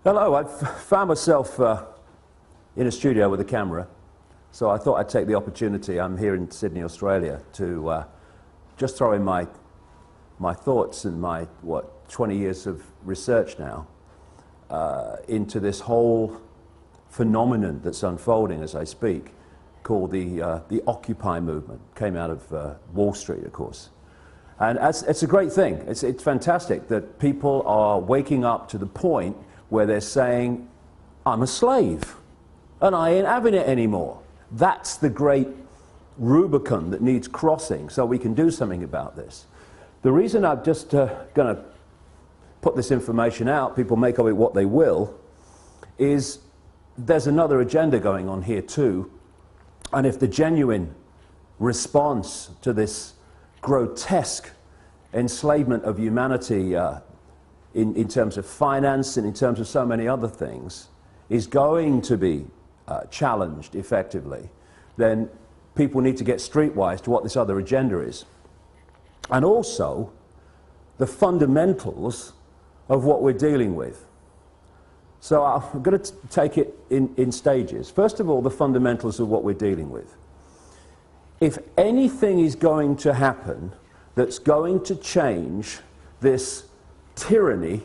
Hello, I've found myself in a studio with a camera, so I thought I'd take the opportunity. I'm here in Sydney, Australia, to just throw in my thoughts and my, 20 years of research now into this whole phenomenon that's unfolding as I speak, called the Occupy movement. Came out of Wall Street, of course. And it's a great thing. It's fantastic that people are waking up to the point where they're saying, I'm a slave, and I ain't having it anymore. That's the great Rubicon that needs crossing so we can do something about this. The reason I'm just going to put this information out, people make of it what they will, is there's another agenda going on here too, and if the genuine response to this grotesque enslavement of humanity in terms of finance and in terms of so many other things is going to be challenged effectively, then people need to get streetwise to what this other agenda is. And also the fundamentals of what we're dealing with. So I'm going to take it in stages. First of all, the fundamentals of what we're dealing with. If anything is going to happen that's going to change this tyranny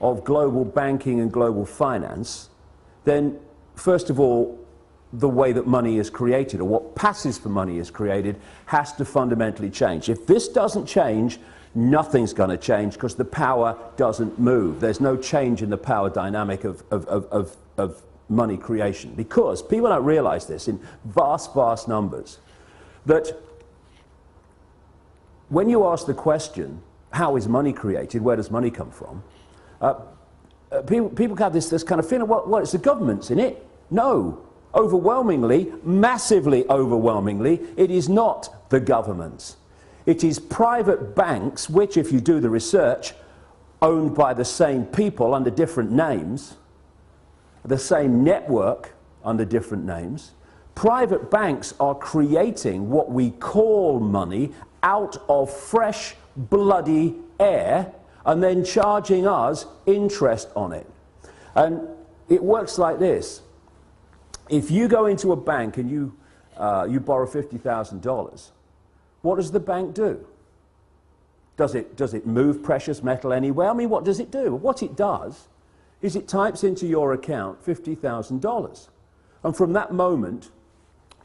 of global banking and global finance, then first of all, the way that money is created, or what passes for money is created, has to fundamentally change. If this doesn't change, nothing's going to change, because the power doesn't move. There's no change in the power dynamic of money creation, because people don't realize this in vast, vast numbers, that when you ask the question, how is money created, where does money come from, people have this kind of feeling, well, it's the government's in it. No. Overwhelmingly, massively overwhelmingly, it is not the government's. It is private banks, which, if you do the research, owned by the same people under different names, the same network under different names. Private banks are creating what we call money out of fresh, bloody air, and then charging us interest on it. And it works like this. If you go into a bank and you borrow $50,000, what does the bank do? Does it move precious metal anywhere? I mean, what does it do? What it does is it types into your account $50,000. And from that moment,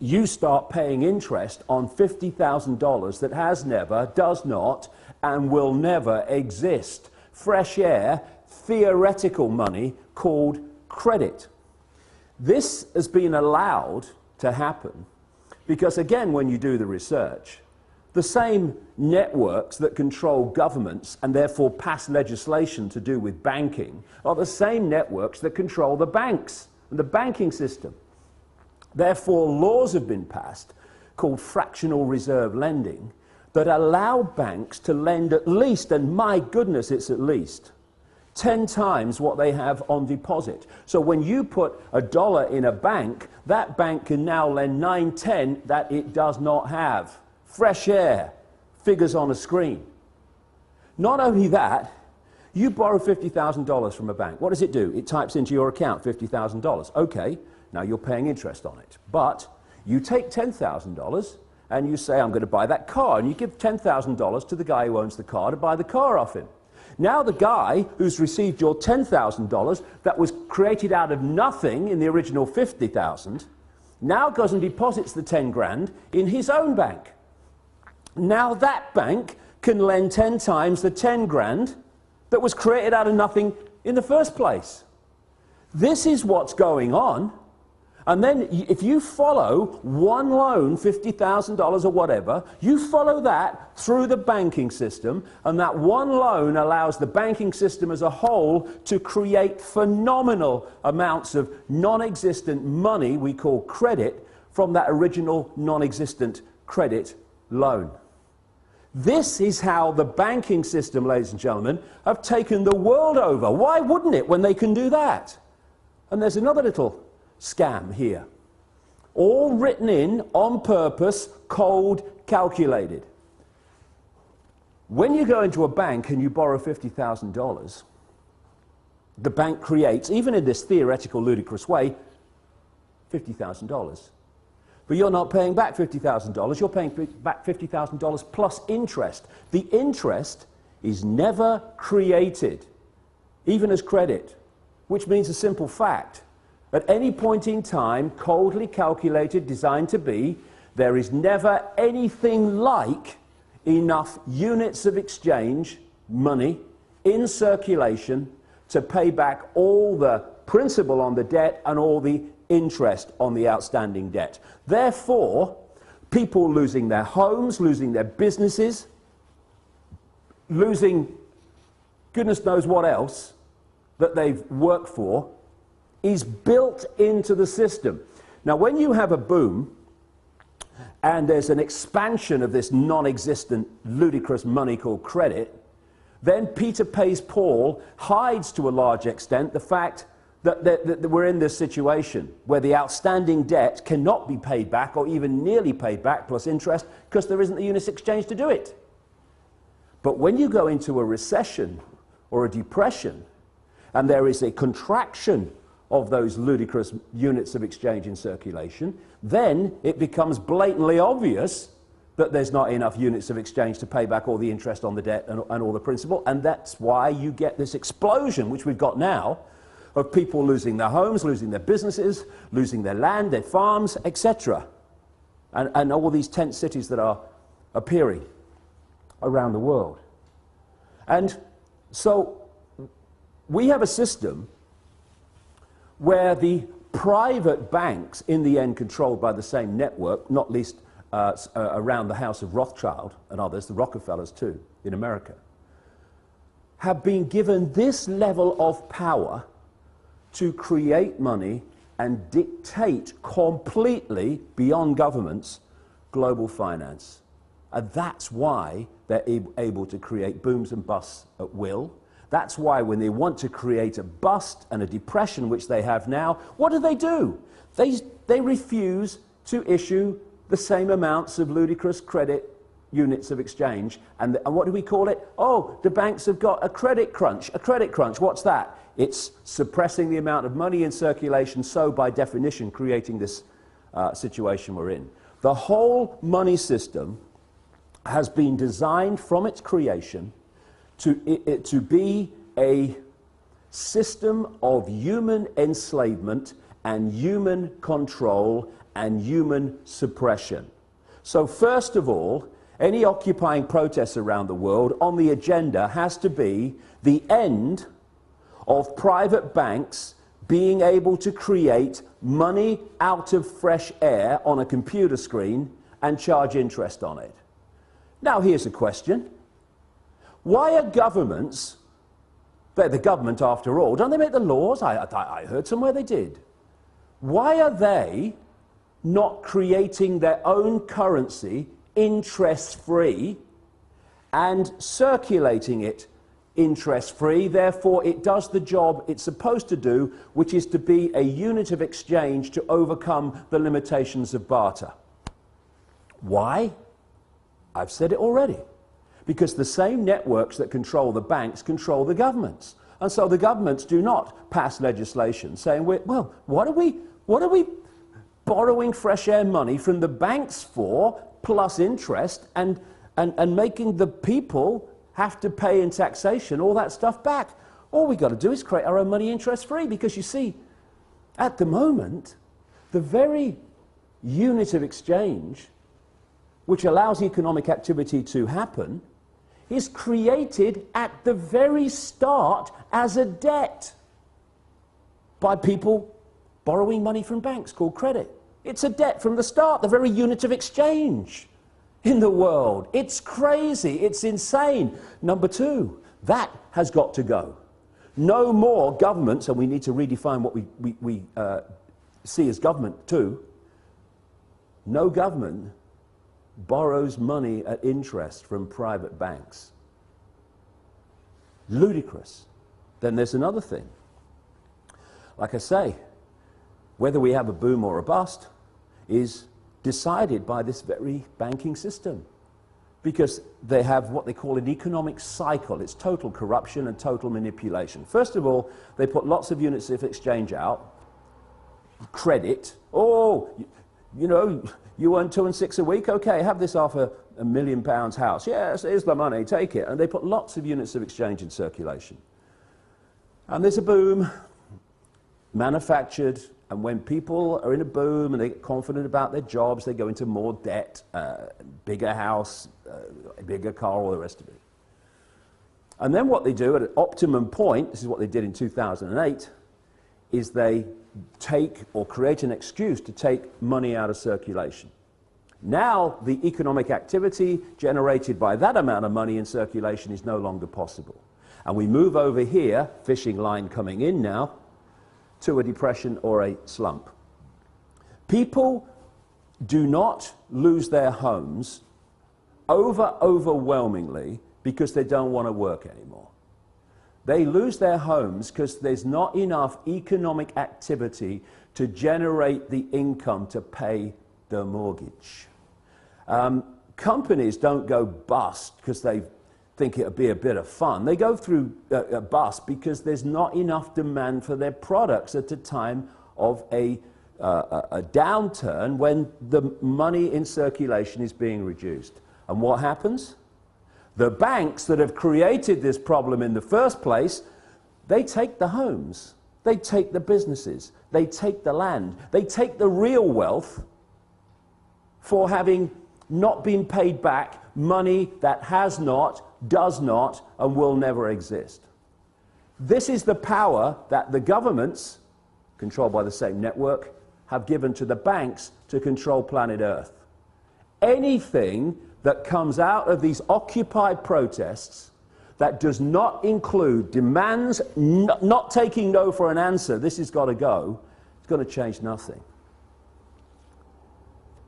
you start paying interest on $50,000 that has never, does not, and will never exist. Fresh air, theoretical money called credit. This has been allowed to happen because, again, when you do the research, the same networks that control governments and therefore pass legislation to do with banking are the same networks that control the banks and the banking system. Therefore, laws have been passed called fractional reserve lending that allow banks to lend at least, and my goodness, it's at least, 10 times what they have on deposit. So when you put $1 in a bank, that bank can now lend 9/10 that it does not have. Fresh air, figures on a screen. Not only that, you borrow $50,000 from a bank. What does it do? It types into your account $50,000. Okay, now you're paying interest on it. But you take $10,000 and you say, I'm going to buy that car, and you give $10,000 to the guy who owns the car to buy the car off him. Now the guy who's received your $10,000 that was created out of nothing in the original $50,000 now goes and deposits the 10 grand in his own bank. Now that bank can lend 10 times the 10 grand that was created out of nothing in the first place. This is what's going on. And then if you follow one loan, $50,000 or whatever, you follow that through the banking system, and that one loan allows the banking system as a whole to create phenomenal amounts of non-existent money we call credit from that original non-existent credit loan. This is how the banking system, ladies and gentlemen, have taken the world over. Why wouldn't it when they can do that? And there's another little scam here. All written in, on purpose, cold, calculated. When you go into a bank and you borrow $50,000, the bank creates, even in this theoretical, ludicrous way, $50,000. But you're not paying back $50,000, you're paying back $50,000 plus interest. The interest is never created, even as credit, which means a simple fact. At any point in time, coldly calculated, designed to be, there is never anything like enough units of exchange, money, in circulation to pay back all the principal on the debt and all the interest on the outstanding debt. Therefore, people losing their homes, losing their businesses, losing goodness knows what else that they've worked for, is built into the system. Now, when you have a boom and there's an expansion of this non-existent, ludicrous money called credit, then Peter pays Paul hides to a large extent the fact that we're in this situation where the outstanding debt cannot be paid back or even nearly paid back plus interest because there isn't the units exchange to do it. But when you go into a recession or a depression and there is a contraction of those ludicrous units of exchange in circulation, then it becomes blatantly obvious that there's not enough units of exchange to pay back all the interest on the debt and all the principal, and that's why you get this explosion, which we've got now, of people losing their homes, losing their businesses, losing their land, their farms, etc. And all these tent cities that are appearing around the world. And so we have a system where the private banks, in the end controlled by the same network, not least around the house of Rothschild and others, the Rockefellers too, in America, have been given this level of power to create money and dictate completely, beyond governments, global finance. And that's why they're able to create booms and busts at will. That's why when they want to create a bust and a depression, which they have now, what do? They refuse to issue the same amounts of ludicrous credit units of exchange. And what do we call it? Oh, the banks have got a credit crunch. A credit crunch, what's that? It's suppressing the amount of money in circulation, so by definition creating this situation we're in. The whole money system has been designed from its creation to be a system of human enslavement and human control and human suppression. So first of all, any occupying protests around the world on the agenda has to be the end of private banks being able to create money out of fresh air on a computer screen and charge interest on it. Now here's a question. Why are governments, they're the government after all, don't they make the laws? I heard somewhere they did. Why are they not creating their own currency interest-free and circulating it interest-free? Therefore, it does the job it's supposed to do, which is to be a unit of exchange to overcome the limitations of barter. Why? I've said it already. Because the same networks that control the banks control the governments. And so the governments do not pass legislation saying, well, what are we borrowing fresh air money from the banks for, plus interest, and making the people have to pay in taxation all that stuff back? All we got to do is create our own money interest-free, because you see, at the moment, the very unit of exchange which allows economic activity to happen is created at the very start as a debt by people borrowing money from banks called credit. It's a debt from the start, the very unit of exchange in the world. It's crazy, it's insane. Number two, that has got to go. No more governments, and we need to redefine what we see as government too. No government borrows money at interest from private banks. Ludicrous. Then there's another thing. Like I say, whether we have a boom or a bust is decided by this very banking system. because they have what they call an economic cycle. It's total corruption and total manipulation. First of all, they put lots of units of exchange out, credit. Oh, you know, you earn 2 and 6 a week? Okay, have this £500,000 house. Yes, here's the money, take it. And they put lots of units of exchange in circulation. And there's a boom, manufactured, and when people are in a boom and they get confident about their jobs, they go into more debt, bigger house, bigger car, all the rest of it. And then what they do at an optimum point, this is what they did in 2008, is they take or create an excuse to take money out of circulation. Now the economic activity generated by that amount of money in circulation is no longer possible. And we move over here, fishing line coming in now, to a depression or a slump. People do not lose their homes overwhelmingly because they don't want to work anymore. They lose their homes because there's not enough economic activity to generate the income to pay the mortgage. Companies don't go bust because they think it would be a bit of fun. They go through a bust because there's not enough demand for their products at a time of a downturn when the money in circulation is being reduced. And what happens? The banks that have created this problem in the first place, they take the homes, they take the businesses, they take the land, they take the real wealth for having not been paid back money that has not, does not, and will never exist. This is the power that the governments, controlled by the same network, have given to the banks to control planet Earth. Anything that comes out of these Occupy protests that does not include demands, not taking no for an answer, this has got to go, it's going to change nothing.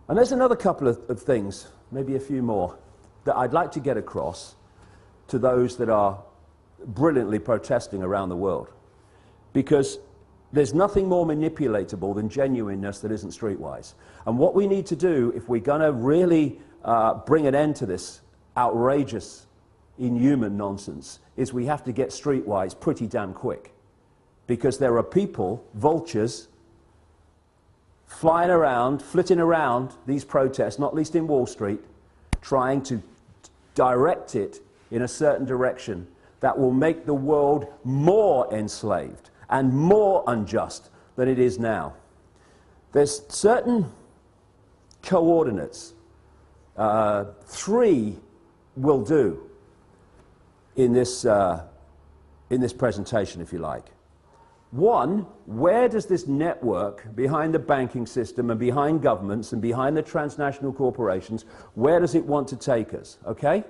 And there's another couple of things, maybe a few more, that I'd like to get across to those that are brilliantly protesting around the world. Because there's nothing more manipulatable than genuineness that isn't streetwise. And what we need to do, if we're going to really bring an end to this outrageous, inhuman nonsense, is we have to get streetwise pretty damn quick. Because there are people, vultures, flying around, flitting around these protests, not least in Wall Street, trying to direct it in a certain direction that will make the world more enslaved and more unjust than it is now. There's certain coordinates, 3 will do in this presentation, if you like. 1, where does this network behind the banking system and behind governments and behind the transnational corporations, where does it want to take us? Okay?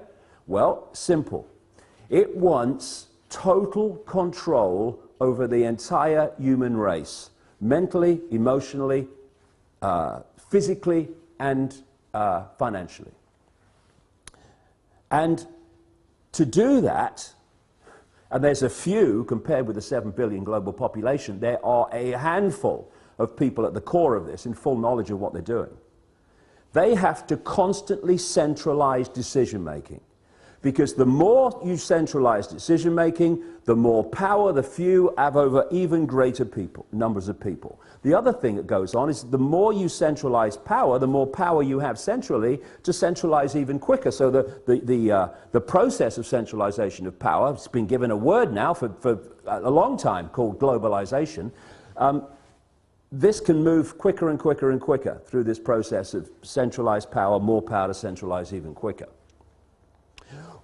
Well, simple. It wants total control over the entire human race, mentally, emotionally, physically, and financially. And to do that, and there's a few, compared with the 7 billion global population, there are a handful of people at the core of this in full knowledge of what they're doing. They have to constantly centralize decision-making. Because the more you centralize decision-making, the more power the few have over even greater numbers of people. The other thing that goes on is the more you centralize power, the more power you have centrally to centralize even quicker. So the process of centralization of power, it's been given a word now for a long time called globalization. This can move quicker and quicker and quicker through this process of centralized power, more power to centralize even quicker.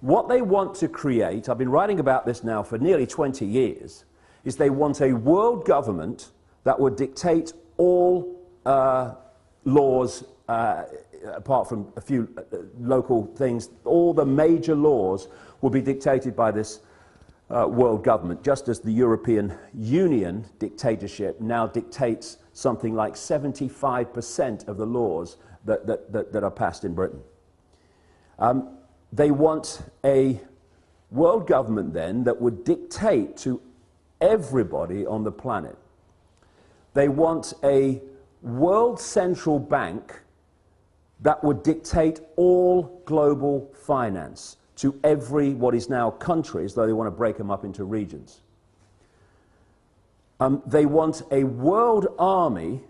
What they want to create, I've been writing about this now for nearly 20 years, is they want a world government that would dictate all laws, apart from a few local things. All the major laws will be dictated by this world government, just as the European Union dictatorship now dictates something like 75% of the laws that are passed in Britain. They want a world government then that would dictate to everybody on the planet. They want a world central bank that would dictate all global finance to every what is now countries, though they want to break them up into regions. They want a world army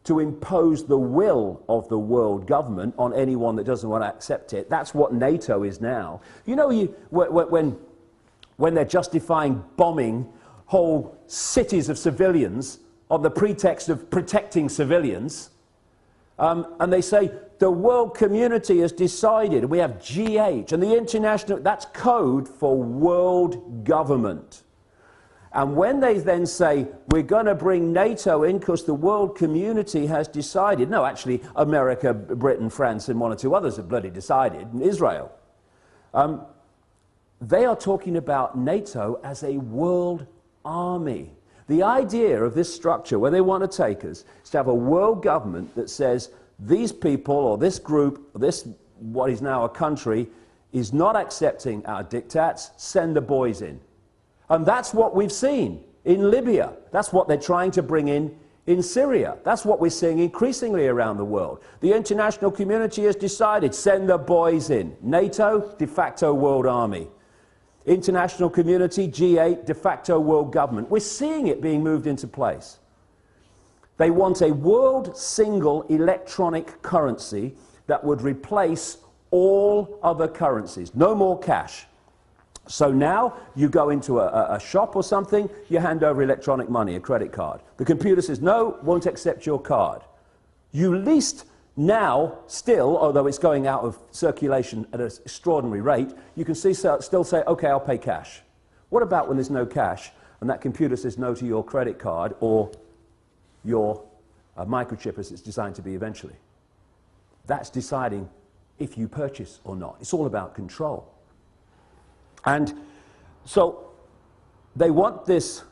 to impose the will of the world government on anyone that doesn't want to accept it. That's what NATO is now. You know, when they're justifying bombing whole cities of civilians on the pretext of protecting civilians, and they say the world community has decided, we have G8, and the international, that's code for world government. And when they then say, we're going to bring NATO in because the world community has decided, no, actually, America, Britain, France, and one or two others have bloody decided, and Israel. They are talking about NATO as a world army. The idea of this structure, where they want to take us, is to have a world government that says, these people, or this group, or this, what is now a country, is not accepting our diktats, send the boys in. And that's what we've seen in Libya. That's what they're trying to bring in Syria. That's what we're seeing increasingly around the world. The international community has decided, send the boys in. NATO, de facto world army. International community, G8, de facto world government. We're seeing it being moved into place. They want a world single electronic currency that would replace all other currencies. No more cash. So now you go into a shop or something, you hand over electronic money, a credit card. The computer says, no, won't accept your card. You least now, still, although it's going out of circulation at an extraordinary rate, you can still say, okay, I'll pay cash. What about when there's no cash and that computer says no to your credit card or your microchip as it's designed to be eventually? That's deciding if you purchase or not. It's all about control. And so they want this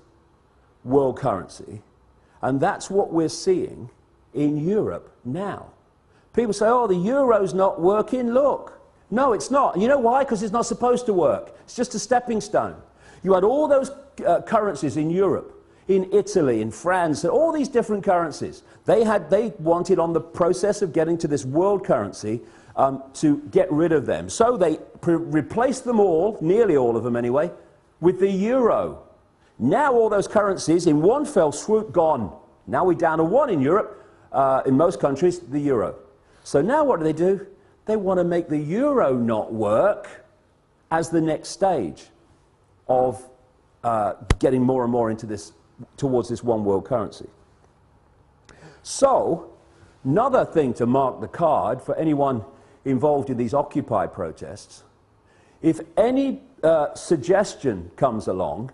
world currency, and that's what we're seeing in Europe now. People say, oh, the euro's not working. Look. No, it's not. And you know why? Because it's not supposed to work. It's just a stepping stone. You had all those currencies in Europe, in Italy, in France, all these different currencies. They wanted on the process of getting to this world currency to get rid of them. So they replaced them all, nearly all of them anyway, with the euro. Now all those currencies in one fell swoop gone. Now we're down to one in Europe, in most countries, the euro. So now what do? They want to make the euro not work as the next stage of getting more and more into this, towards this one world currency. So, another thing to mark the card for anyone involved in these Occupy protests, if any suggestion comes along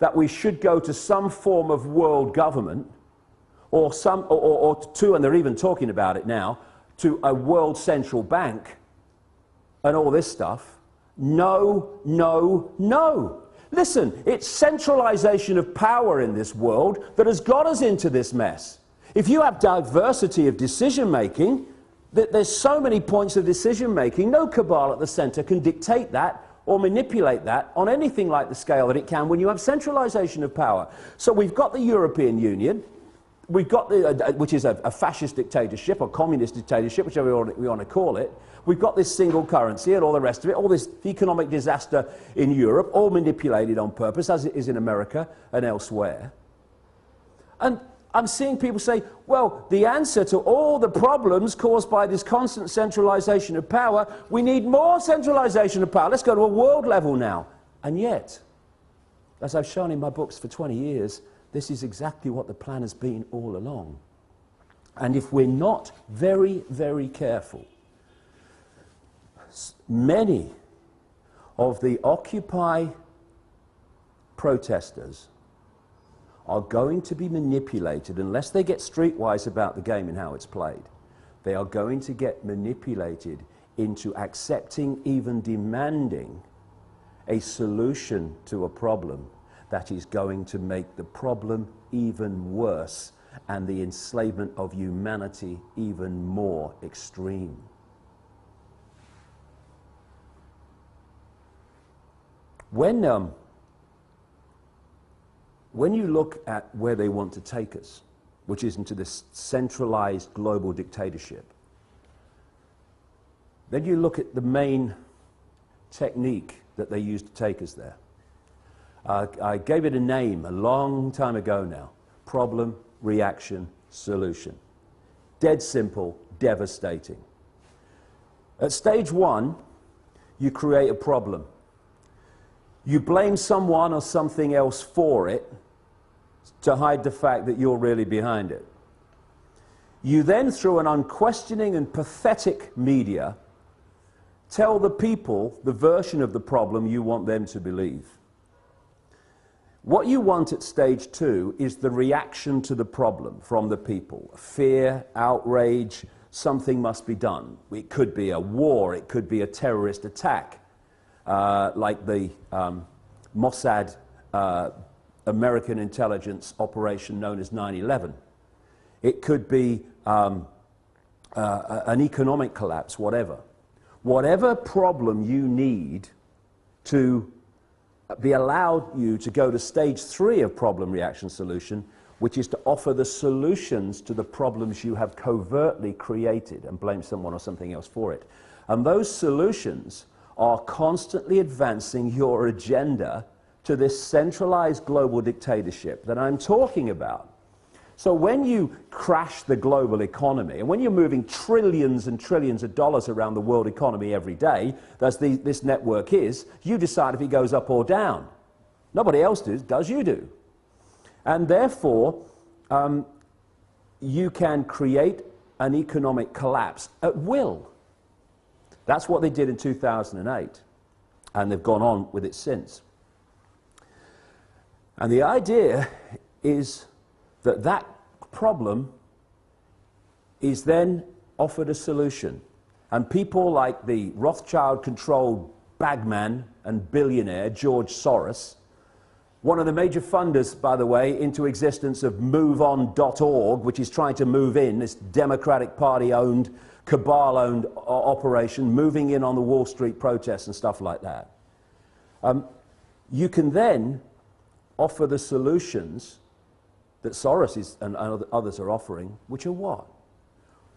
that we should go to some form of world government, or to, and they're even talking about it now, to a world central bank and all this stuff, no, no, no. Listen, it's centralization of power in this world that has got us into this mess. If you have diversity of decision-making, there's so many points of decision-making, no cabal at the center can dictate that or manipulate that on anything like the scale that it can when you have centralization of power. So we've got the European Union, we've got which is a fascist dictatorship or communist dictatorship, whichever we want to call it. We've got this single currency and all the rest of it, all this economic disaster in Europe, all manipulated on purpose, as it is in America and elsewhere. And I'm seeing people say, well, the answer to all the problems caused by this constant centralization of power, we need more centralization of power. Let's go to a world level now. And yet, as I've shown in my books for 20 years, this is exactly what the plan has been all along. And if we're not very, very careful, many of the Occupy protesters are going to be manipulated, unless they get streetwise about the game and how it's played. They are going to get manipulated into accepting, even demanding, a solution to a problem that is going to make the problem even worse and the enslavement of humanity even more extreme. When you look at where they want to take us, which is into this centralized global dictatorship, Then you look at the main technique that they used to take us there. I gave it a name a long time ago now. Problem, reaction, solution. Dead simple, devastating. At stage one, you create a problem. You blame someone or something else for it to hide the fact that you're really behind it. You then, through an unquestioning and pathetic media, tell the people the version of the problem you want them to believe. What you want at stage two is the reaction to the problem from the people. Fear, outrage, something must be done. It could be a war, it could be a terrorist attack, like the Mossad American intelligence operation known as 9/11. It could be an economic collapse, whatever. Whatever problem you need to be allowed you to go to stage three of problem, reaction, solution, which is to offer the solutions to the problems you have covertly created and blame someone or something else for it. And those solutions are constantly advancing your agenda to this centralized global dictatorship that I'm talking about. So when you crash the global economy, and when you're moving trillions and trillions of dollars around the world economy every day, as this network is, you decide if it goes up or down. Nobody else does, you do. And therefore, you can create an economic collapse at will. That's what they did in 2008, and they've gone on with it since. And the idea is that that problem is then offered a solution. And people like the Rothschild-controlled bagman and billionaire George Soros, one of the major funders, by the way, into existence of MoveOn.org, which is trying to move in, this Democratic Party-owned, cabal-owned operation, moving in on the Wall Street protests and stuff like that. You can then offer the solutions that Soros and others are offering, which are what?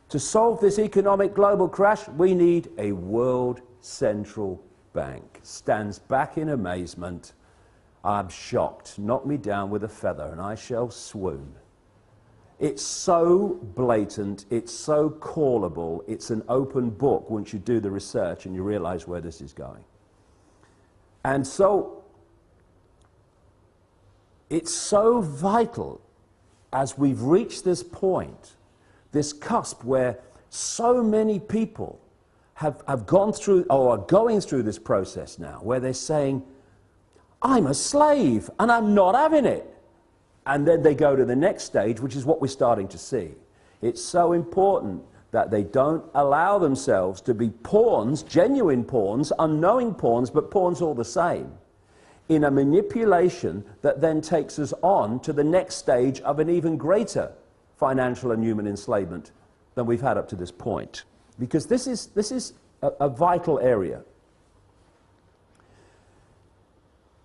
To solve this economic global crash, we need a world central bank. Stands back in amazement. I'm shocked. Knock me down with a feather and I shall swoon. It's so blatant, it's so callable, it's an open book once you do the research and you realize where this is going. And so, it's so vital as we've reached this point, this cusp where so many people have gone through or are going through this process now, where they're saying, I'm a slave and I'm not having it. And then they go to the next stage, which is what we're starting to see. It's so important that they don't allow themselves to be pawns, genuine pawns, unknowing pawns, but pawns all the same, in a manipulation that then takes us on to the next stage of an even greater financial and human enslavement than we've had up to this point. Because this is a vital area.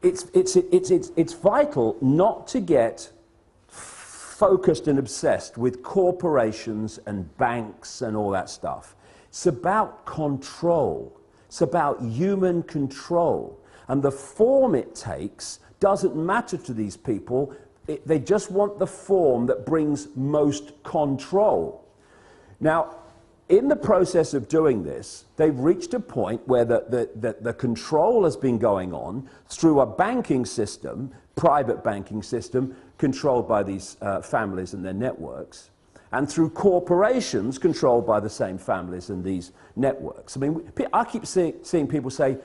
It's vital not to get focused and obsessed with corporations and banks and all that stuff. It's about control. It's about human control. And the form it takes doesn't matter to these people. They just want the form that brings most control. Now, in the process of doing this, they've reached a point where the control has been going on through a banking system, private banking system, controlled by these families and their networks, and through corporations controlled by the same families and these networks. I mean, I keep seeing people say,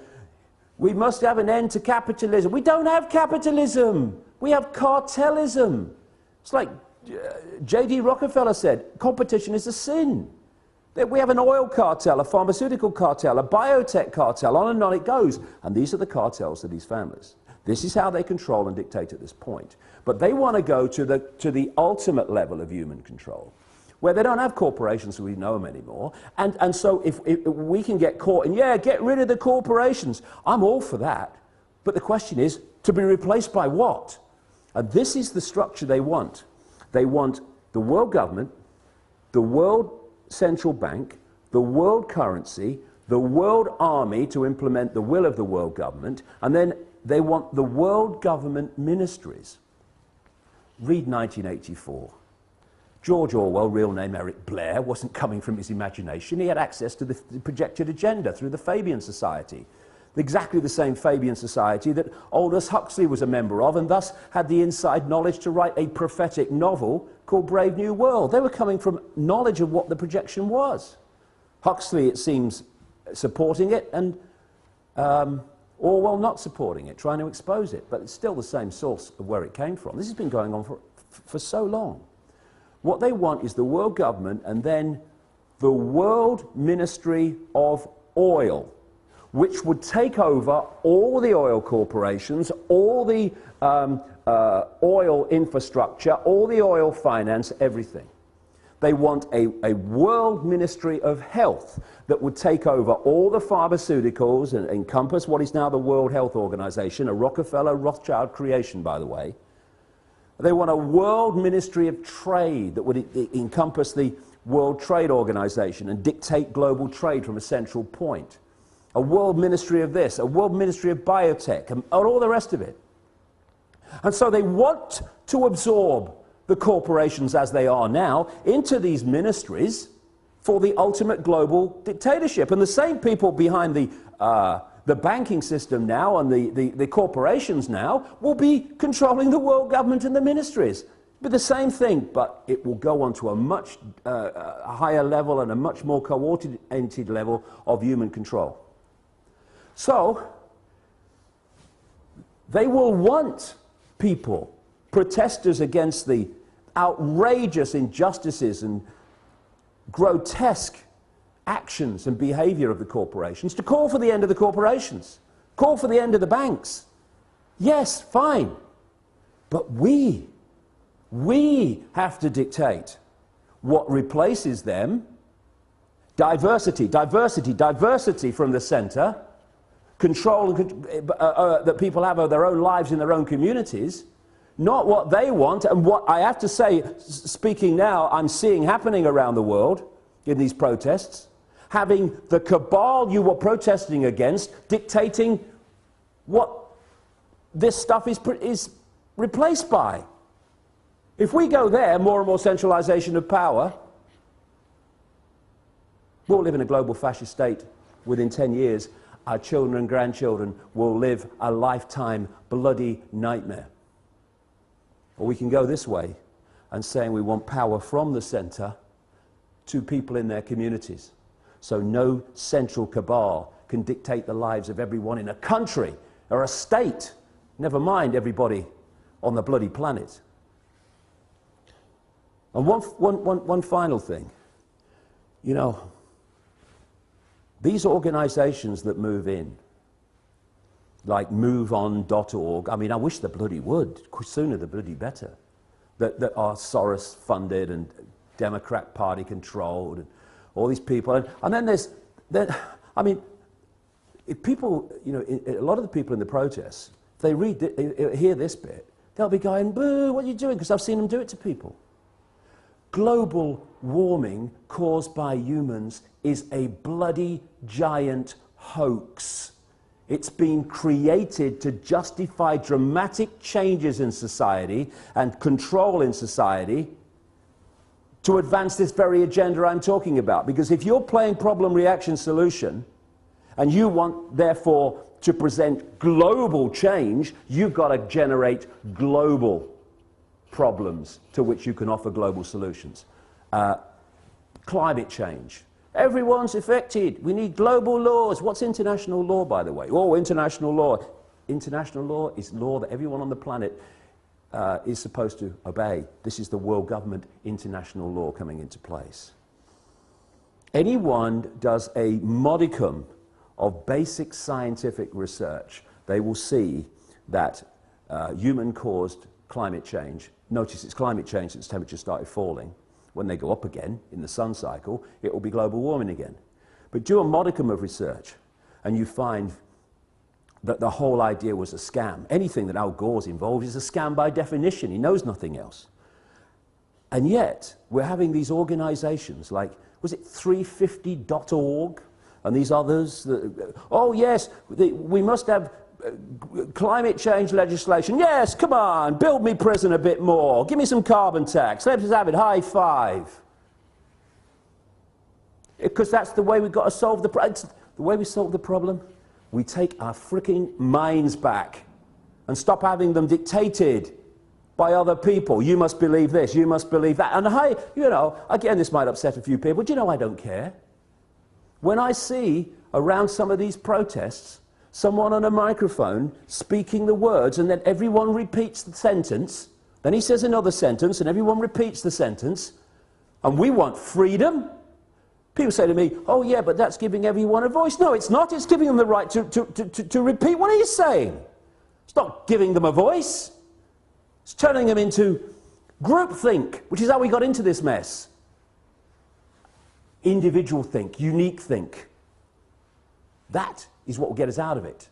we must have an end to capitalism. We don't have capitalism. We have cartelism. It's like J.D. Rockefeller said, competition is a sin. We have an oil cartel, a pharmaceutical cartel, a biotech cartel, on and on it goes. And these are the cartels of these families. This is how they control and dictate at this point. But they want to go to the ultimate level of human control, where they don't have corporations so we know them anymore. And so if we can get caught in, yeah, get rid of the corporations, I'm all for that. But the question is, to be replaced by what? And this is the structure they want. They want the world government, the world central bank, the world currency, the world army to implement the will of the world government, and then they want the world government ministries. Read 1984. George Orwell, real name Eric Blair, wasn't coming from his imagination. He had access to the projected agenda through the Fabian Society. Exactly the same Fabian Society that Aldous Huxley was a member of, and thus had the inside knowledge to write a prophetic novel called Brave New World. They were coming from knowledge of what the projection was. Huxley, it seems, supporting it, and Orwell not supporting it, trying to expose it. But it's still the same source of where it came from. This has been going on for so long. What they want is the world government and then the World Ministry of Oil, which would take over all the oil corporations, all the oil infrastructure, all the oil finance, everything. They want a World Ministry of Health that would take over all the pharmaceuticals and encompass what is now the World Health Organization, a Rockefeller Rothschild creation, by the way. They want a World Ministry of Trade that would encompass the World Trade Organization and dictate global trade from a central point. A World Ministry of this, a World Ministry of Biotech, and all the rest of it. And so they want to absorb the corporations as they are now into these ministries for the ultimate global dictatorship. And the same people behind the banking system now and the corporations now will be controlling the world government and the ministries. But the same thing, but it will go on to a much higher level and a much more coordinated level of human control. So, they will want people, protesters against the outrageous injustices and grotesque actions and behavior of the corporations, to call for the end of the corporations, call for the end of the banks. Yes, fine. But we have to dictate what replaces them. Diversity, diversity, diversity from the center. Control that people have of their own lives in their own communities, not what they want. And what I have to say, speaking now, I'm seeing happening around the world in these protests, having the cabal you were protesting against dictating what this stuff is replaced by. If we go there, more and more centralization of power, we'll live in a global fascist state within 10 years. Our children and grandchildren will live a lifetime bloody nightmare. Or we can go this way and saying we want power from the center to people in their communities. So no central cabal can dictate the lives of everyone in a country or a state, never mind everybody on the bloody planet. And one final thing. You know, these organizations that move in, like MoveOn.org, I mean, I wish the bloody would, sooner the bloody better, that are Soros funded and Democrat Party controlled, and all these people. And then I mean, if people, you know, a lot of the people in the protests, if they hear this bit, they'll be going, boo, what are you doing? Because I've seen them do it to people. Global warming caused by humans is a bloody giant hoax. It's been created to justify dramatic changes in society and control in society to advance this very agenda I'm talking about. Because if you're playing problem, reaction, solution, and you want, therefore, to present global change, you've got to generate global problems to which you can offer global solutions. Climate change. Everyone's affected. We need global laws. What's international law, by the way? Oh, international law. International law is law that everyone on the planet is supposed to obey. This is the world government international law coming into place. Anyone does a modicum of basic scientific research, they will see that human-caused climate change, notice it's climate change since temperatures started falling. When they go up again in the sun cycle, it will be global warming again. But do a modicum of research, and you find that the whole idea was a scam. Anything that Al Gore's involved is a scam by definition. He knows nothing else. And yet, we're having these organizations like, was it 350.org, and these others. Oh yes, we must have climate change legislation. Yes, come on, build me prison a bit more. Give me some carbon tax. Let's have it. High five. Because that's the way we've got to solve the problem. The way we solve the problem, we take our freaking minds back and stop having them dictated by other people. You must believe this, you must believe that. And again, this might upset a few people. Do you know I don't care? When I see around some of these protests, someone on a microphone speaking the words and then everyone repeats the sentence, then he says another sentence and everyone repeats the sentence, and we want freedom. People say to me, oh yeah, but that's giving everyone a voice. No, it's not. It's giving them the right to repeat what he's saying. It's not giving them a voice. It's turning them into groupthink, which is how we got into this mess. Individual think, unique think. That is what will get us out of it.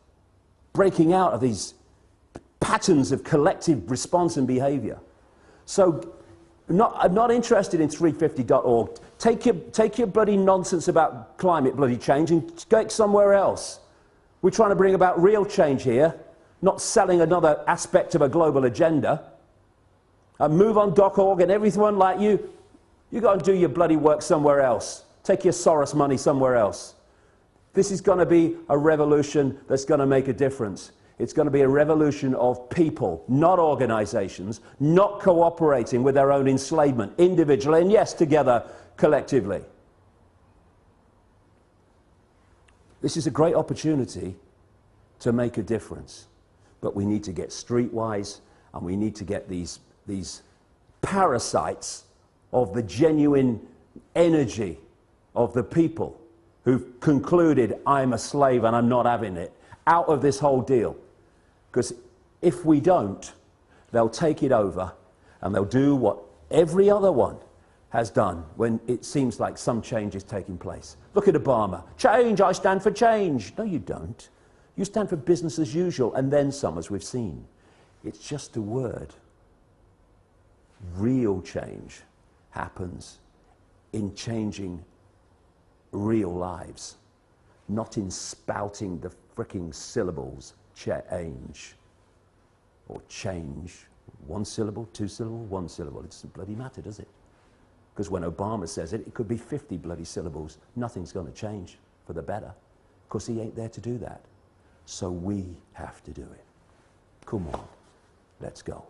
Breaking out of these patterns of collective response and behavior. So I'm not interested in 350.org. Take your bloody nonsense about climate bloody change and go somewhere else. We're trying to bring about real change here, not selling another aspect of a global agenda. And move on .org and everyone like you go and do your bloody work somewhere else. Take your Soros money somewhere else. This is going to be a revolution that's going to make a difference. It's going to be a revolution of people, not organizations, not cooperating with their own enslavement, individually, and yes, together, collectively. This is a great opportunity to make a difference. But we need to get streetwise, and we need to get these parasites of the genuine energy of the people who've concluded, I'm a slave and I'm not having it, out of this whole deal. Because if we don't, they'll take it over and they'll do what every other one has done when it seems like some change is taking place. Look at Obama. Change, I stand for change. No, you don't. You stand for business as usual, and then some, as we've seen. It's just a word. Real change happens in changing real lives, not in spouting the fricking syllables change or change. One syllable, two syllable, one syllable. It doesn't bloody matter, does it? Because when Obama says it, it could be 50 bloody syllables. Nothing's going to change for the better, because he ain't there to do that. So we have to do it. Come on, let's go.